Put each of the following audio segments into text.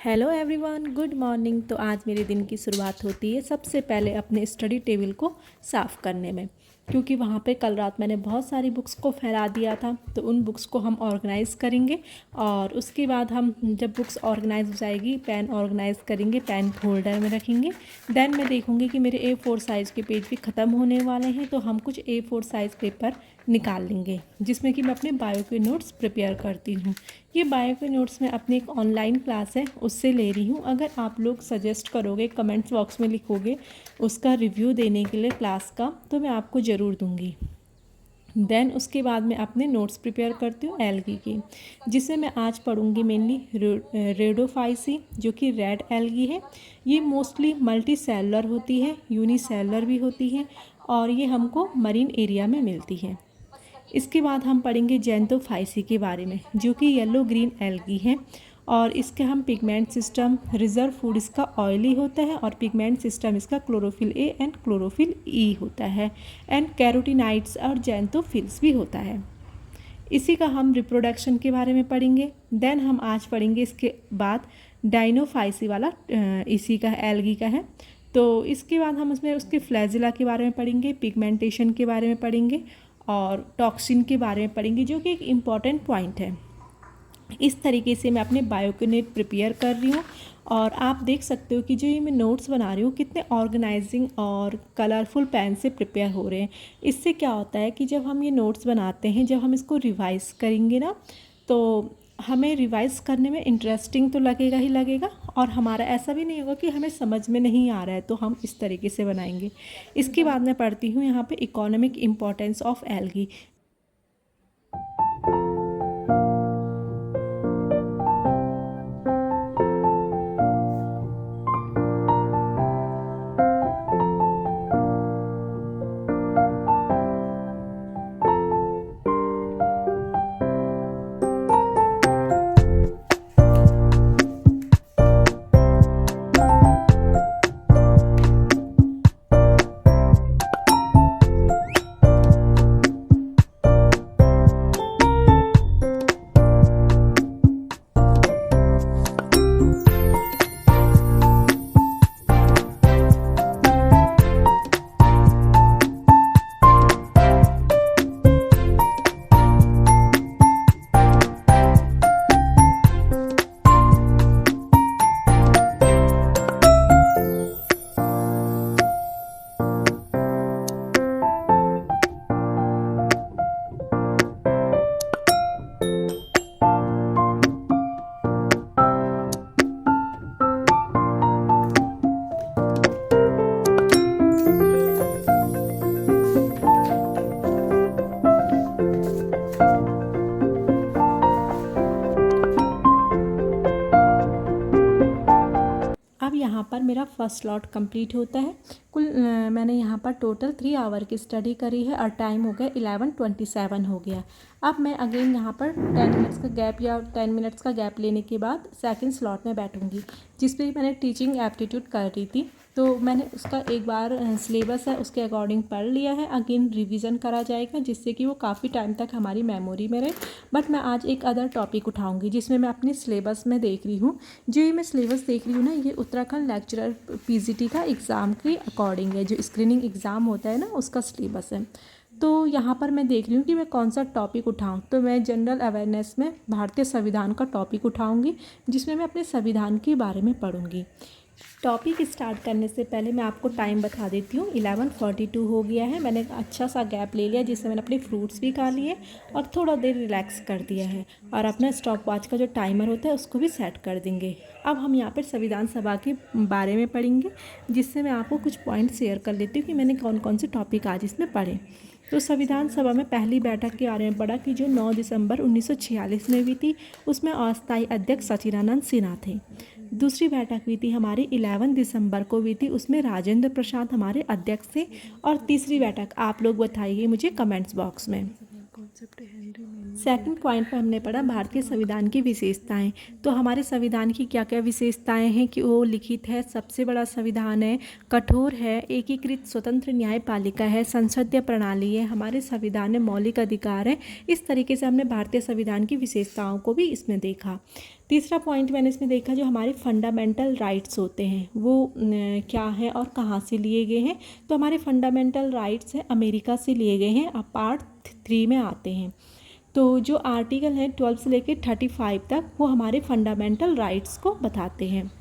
Hello everyone, good morning. तो आज मेरे दिन की शुरुआत होती है सबसे पहले अपने स्टडी टेबल को साफ़ करने में, क्योंकि वहाँ पे कल रात मैंने बहुत सारी बुक्स को फैला दिया था। तो उन बुक्स को हम ऑर्गेनाइज़ करेंगे और उसके बाद हम जब बुक्स ऑर्गेनाइज हो जाएगी, पेन ऑर्गेनाइज़ करेंगे, पेन होल्डर में रखेंगे। देन मैं देखूँगी कि मेरे A4 साइज़ के पेज भी ख़त्म होने वाले हैं, तो हम कुछ A4 साइज़ पेपर निकाल लेंगे जिसमें कि मैं अपने बायो के नोट्स प्रिपेयर करती हूँ। ये बायो के नोट्स मैं अपनी एक ऑनलाइन क्लास है उससे ले रही हूँ। अगर आप लोग सजेस्ट करोगे, कमेंट्स बॉक्स में लिखोगे उसका रिव्यू देने के लिए क्लास का, तो मैं आपको ज़रूर दूँगी। देन उसके बाद मैं अपने नोट्स प्रिपेयर करती हूँ एल्गी की, जिसे मैं आज पढ़ूँगी मेनली रेडोफाइसी, जो कि रेड एल्गी है। ये मोस्टली मल्टी सेलुलर होती है, यूनिसेलुलर भी होती है और ये हमको मरीन एरिया में मिलती है। इसके बाद हम पढ़ेंगे जैंथोफाइसी के बारे में, जो कि येलो ग्रीन एल्गी है और इसके हम पिगमेंट सिस्टम, रिजर्व फूड इसका ऑयली होता है और पिगमेंट सिस्टम इसका क्लोरोफिल ए एंड क्लोरोफिल ई होता है एंड कैरोटीनाइड्स और जैंथोफिल्स भी होता है। इसी का हम रिप्रोडक्शन के बारे में पढ़ेंगे। देन हम आज पढ़ेंगे इसके बाद डाइनोफाइसी वाला, इसी का एल्गी का है। तो इसके बाद हम उसमें उसके फ्लैजिला के बारे में पढ़ेंगे, पिगमेंटेशन के बारे में पढ़ेंगे और टॉक्सिन के बारे में पढ़ेंगे, जो कि एक इम्पॉर्टेंट पॉइंट है। इस तरीके से मैं अपने बायोकेनेट प्रिपेयर कर रही हूँ और आप देख सकते हो कि जो ये मैं नोट्स बना रही हूँ कितने ऑर्गेनाइजिंग और कलरफुल पेन से प्रिपेयर हो रहे हैं। इससे क्या होता है कि जब हम ये नोट्स बनाते हैं, जब हम इसको रिवाइज करेंगे ना, तो हमें रिवाइज करने में इंटरेस्टिंग तो लगेगा ही लगेगा और हमारा ऐसा भी नहीं होगा कि हमें समझ में नहीं आ रहा है, तो हम इस तरीके से बनाएंगे। इसके बाद मैं पढ़ती हूँ यहाँ पे इकोनॉमिक इम्पोर्टेंस ऑफ एल्गी। अब यहाँ पर मेरा फर्स्ट स्लॉट कंप्लीट होता है। कुल मैंने यहाँ पर टोटल 3 आवर की स्टडी करी है और टाइम हो गया 11:27 हो गया। अब मैं अगेन यहाँ पर 10 मिनट्स का गैप या 10 मिनट्स का गैप लेने के बाद सेकंड स्लॉट में बैठूँगी, जिस पे मैंने टीचिंग एप्टीट्यूड कर रही थी। तो मैंने उसका एक बार सिलेबस है उसके अकॉर्डिंग पढ़ लिया है, अगेन रिवीजन करा जाएगा जिससे कि वो काफ़ी टाइम तक हमारी मेमोरी में रहे। बट मैं आज एक अदर टॉपिक उठाऊंगी जिसमें मैं अपनी सिलेबस में देख रही हूँ। जो ये मैं सिलेबस देख रही हूँ ना, ये उत्तराखंड लेक्चरर पीजीटी का एग्ज़ाम के अकॉर्डिंग है, जो स्क्रीनिंग एग्ज़ाम होता है ना उसका सिलेबस है। तो यहाँ पर मैं देख रही हूँ कि मैं कौन सा टॉपिक उठाऊँ। तो मैं जनरल अवेयरनेस में भारतीय संविधान का टॉपिक उठाऊँगी, जिसमें मैं अपने संविधान के बारे में पढ़ूँगी। टॉपिक स्टार्ट करने से पहले मैं आपको टाइम बता देती हूँ। 11:42 हो गया है। मैंने एक अच्छा सा गैप ले लिया जिसमें मैंने अपने फ्रूट्स भी खा लिए और थोड़ा देर रिलैक्स कर दिया है और अपना स्टॉप वॉच का जो टाइमर होता है उसको भी सेट कर देंगे। अब हम यहाँ पर संविधान सभा के बारे में पढ़ेंगे, जिससे मैं आपको कुछ पॉइंट शेयर कर लेती हूँ कि मैंने कौन कौन से टॉपिक आज इसमें पढ़े। तो संविधान सभा में पहली बैठक के बारे में पढ़ा कि जो 9 दिसंबर 1946 में हुई थी, उसमें अस्थायी अध्यक्ष सचिदानंद सिन्हा थे। दूसरी बैठक हुई थी हमारी 11 दिसंबर को हुई थी, उसमें राजेंद्र प्रसाद हमारे अध्यक्ष थे। और तीसरी बैठक आप लोग बताइए मुझे कमेंट्स बॉक्स में। कॉन्सेप्ट हेनरी सेकंड पॉइंट में हमने पढ़ा भारतीय संविधान की विशेषताएं। तो हमारे संविधान की क्या क्या विशेषताएं हैं कि वो लिखित है, सबसे बड़ा संविधान है, कठोर है, एकीकृत स्वतंत्र न्यायपालिका है, संसदीय प्रणाली है, हमारे संविधान में मौलिक अधिकार है। इस तरीके से हमने भारतीय संविधान की विशेषताओं को भी इसमें देखा। तीसरा पॉइंट मैंने इसमें देखा, जो हमारे फंडामेंटल राइट्स होते हैं वो क्या है और कहाँ से लिए गए हैं। तो हमारे फंडामेंटल राइट्स हैं अमेरिका से लिए गए हैं, अब पार्ट 3 में आते हैं। तो जो आर्टिकल है 12 से लेकर 35 तक वो हमारे फंडामेंटल राइट्स को बताते हैं।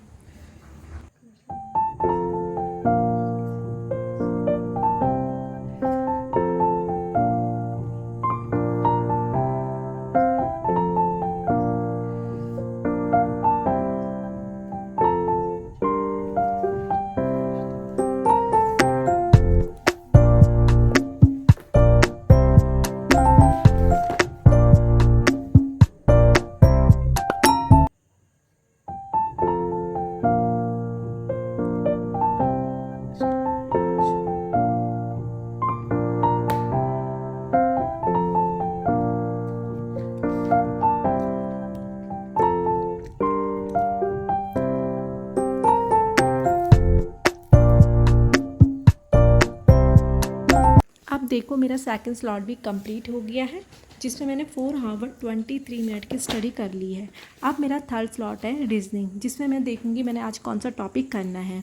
अब देखो मेरा सेकंड स्लॉट भी कंप्लीट हो गया है, जिसमें मैंने 4 आवर 23 मिनट की स्टडी कर ली है। अब मेरा थर्ड स्लॉट है रीजनिंग, जिसमें मैं देखूंगी मैंने आज कौन सा टॉपिक करना है।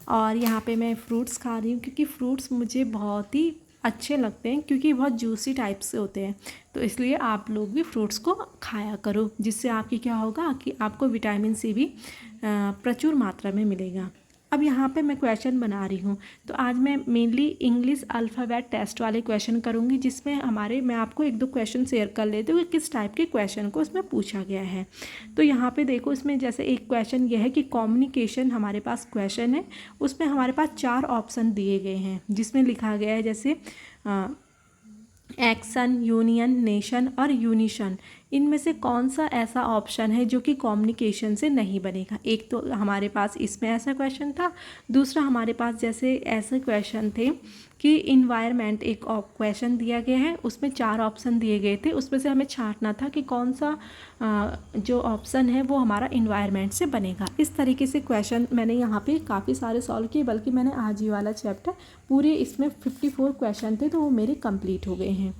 और यहाँ पे मैं फ्रूट्स खा रही हूँ, क्योंकि फ्रूट्स मुझे बहुत ही अच्छे लगते हैं, क्योंकि बहुत जूसी टाइप से होते हैं। तो इसलिए आप लोग भी फ्रूट्स को खाया करो, जिससे आपकी क्या होगा कि आपको विटामिन सी भी प्रचुर मात्रा में मिलेगा। अब यहाँ पे मैं क्वेश्चन बना रही हूँ, तो आज मैं मेनली इंग्लिश अल्फ़ाबेट टेस्ट वाले क्वेश्चन करूँगी, जिसमें मैं आपको 1-2 क्वेश्चन शेयर कर लेती हूँ कि किस टाइप के क्वेश्चन को इसमें पूछा गया है। तो यहाँ पे देखो, इसमें जैसे एक क्वेश्चन यह है कि कम्युनिकेशन हमारे पास क्वेश्चन है, उसमें हमारे पास 4 ऑप्शन दिए गए हैं, जिसमें लिखा गया है जैसे एक्शन, यूनियन, नेशन और यूनिशन। इनमें से कौन सा ऐसा ऑप्शन है जो कि कम्युनिकेशन से नहीं बनेगा। एक तो हमारे पास इसमें ऐसा क्वेश्चन था, दूसरा हमारे पास जैसे ऐसे क्वेश्चन थे कि इन्वायरमेंट एक क्वेश्चन दिया गया है, उसमें 4 ऑप्शन दिए गए थे, उसमें से हमें छांटना था कि कौन सा जो ऑप्शन है वो हमारा इन्वायरमेंट से बनेगा। इस तरीके से क्वेश्चन मैंने यहाँ पे काफ़ी सारे सॉल्व किए, बल्कि मैंने आज ही वाला चैप्टर पूरे इसमें 54 क्वेश्चन थे, तो वो मेरे कंप्लीट हो गए हैं।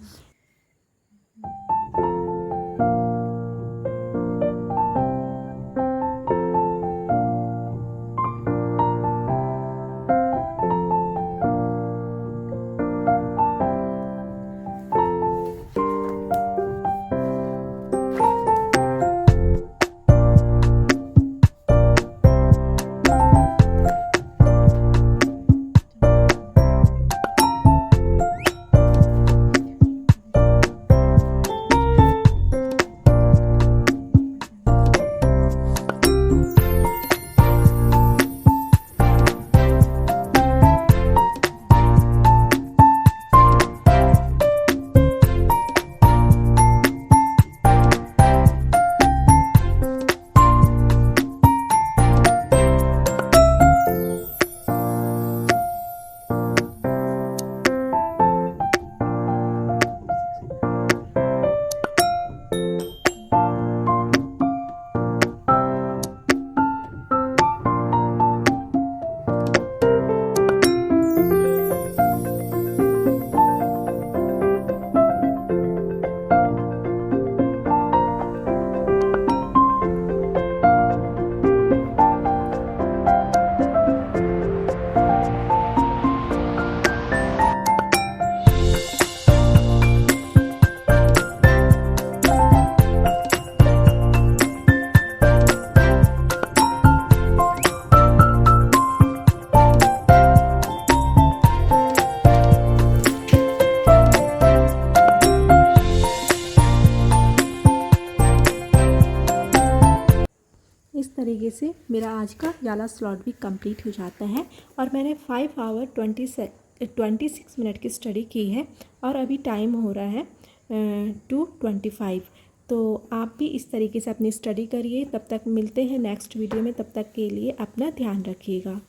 इस तरीके से मेरा आज का वाला स्लॉट भी कंप्लीट हो जाता है, और मैंने 5 आवर 26 मिनट की स्टडी की है, और अभी टाइम हो रहा है 2:25। तो आप भी इस तरीके से अपनी स्टडी करिए। तब तक मिलते हैं नेक्स्ट वीडियो में, तब तक के लिए अपना ध्यान रखिएगा।